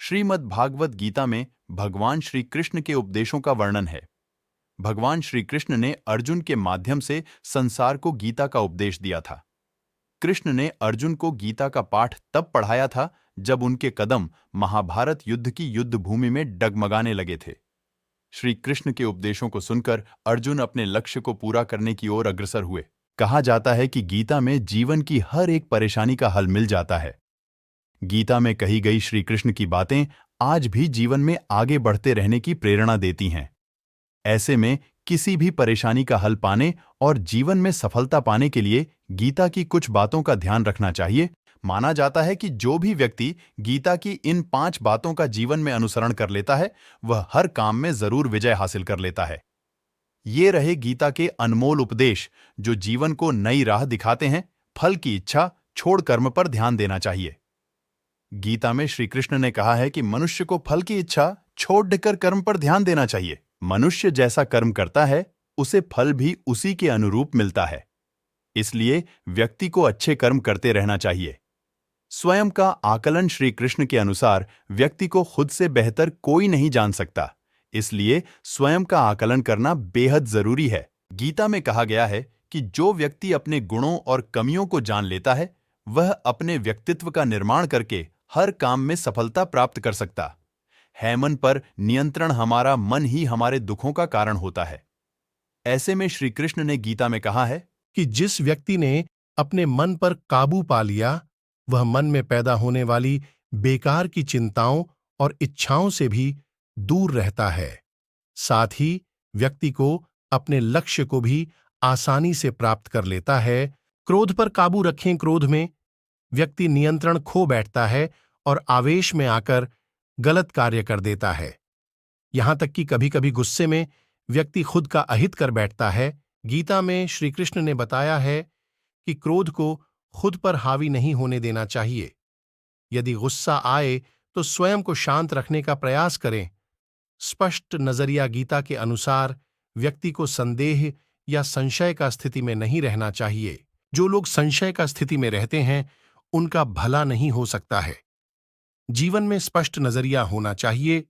श्रीमद् भागवत गीता में भगवान श्री कृष्ण के उपदेशों का वर्णन है। भगवान श्री कृष्ण ने अर्जुन के माध्यम से संसार को गीता का उपदेश दिया था। कृष्ण ने अर्जुन को गीता का पाठ तब पढ़ाया था जब उनके कदम महाभारत युद्ध की युद्ध भूमि में डगमगाने लगे थे। श्री कृष्ण के उपदेशों को सुनकर अर्जुन अपने लक्ष्य को पूरा करने की ओर अग्रसर हुए। कहा जाता है कि गीता में जीवन की हर एक परेशानी का हल मिल जाता है। गीता में कही गई श्री कृष्ण की बातें आज भी जीवन में आगे बढ़ते रहने की प्रेरणा देती हैं। ऐसे में किसी भी परेशानी का हल पाने और जीवन में सफलता पाने के लिए गीता की कुछ बातों का ध्यान रखना चाहिए। माना जाता है कि जो भी व्यक्ति गीता की इन 5 बातों का जीवन में अनुसरण कर लेता है, वह हर काम में जरूर विजय हासिल कर लेता है। ये रहे गीता के अनमोल उपदेश जो जीवन को नई राह दिखाते हैं। फल की इच्छा छोड़ कर्म पर ध्यान देना चाहिए। गीता में श्री कृष्ण ने कहा है कि मनुष्य को फल की इच्छा छोड़कर कर्म पर ध्यान देना चाहिए। मनुष्य जैसा कर्म करता है, उसे फल भी उसी के अनुरूप मिलता है। इसलिए व्यक्ति को अच्छे कर्म करते रहना चाहिए। स्वयं का आकलन श्री कृष्ण के अनुसार व्यक्ति को खुद से बेहतर कोई नहीं जान सकता। इसलिए स्वयं का आकलन करना बेहद जरूरी है। गीता में कहा गया है कि जो व्यक्ति अपने गुणों और कमियों को जान लेता है, वह अपने व्यक्तित्व का निर्माण करके हर काम में सफलता प्राप्त कर सकता है। मन पर नियंत्रण हमारा मन ही हमारे दुखों का कारण होता है। ऐसे में श्री कृष्ण ने गीता में कहा है कि जिस व्यक्ति ने अपने मन पर काबू पा लिया, वह मन में पैदा होने वाली बेकार की चिंताओं और इच्छाओं से भी दूर रहता है। साथ ही व्यक्ति को अपने लक्ष्य को भी आसानी से प्राप्त कर लेता है। क्रोध पर काबू रखें। क्रोध में व्यक्ति नियंत्रण खो बैठता है और आवेश में आकर गलत कार्य कर देता है। यहां तक कि कभी-कभी गुस्से में व्यक्ति खुद का अहित कर बैठता है। गीता में श्री कृष्ण ने बताया है कि क्रोध को खुद पर हावी नहीं होने देना चाहिए। यदि गुस्सा आए तो स्वयं को शांत रखने का प्रयास करें। स्पष्ट नजरिया गीता के अनुसार व्यक्ति को संदेह या संशय का स्थिति में नहीं रहना चाहिए। जो लोग संशय का स्थिति में रहते हैं, उनका भला नहीं हो सकता है। जीवन में स्पष्ट नजरिया होना चाहिए।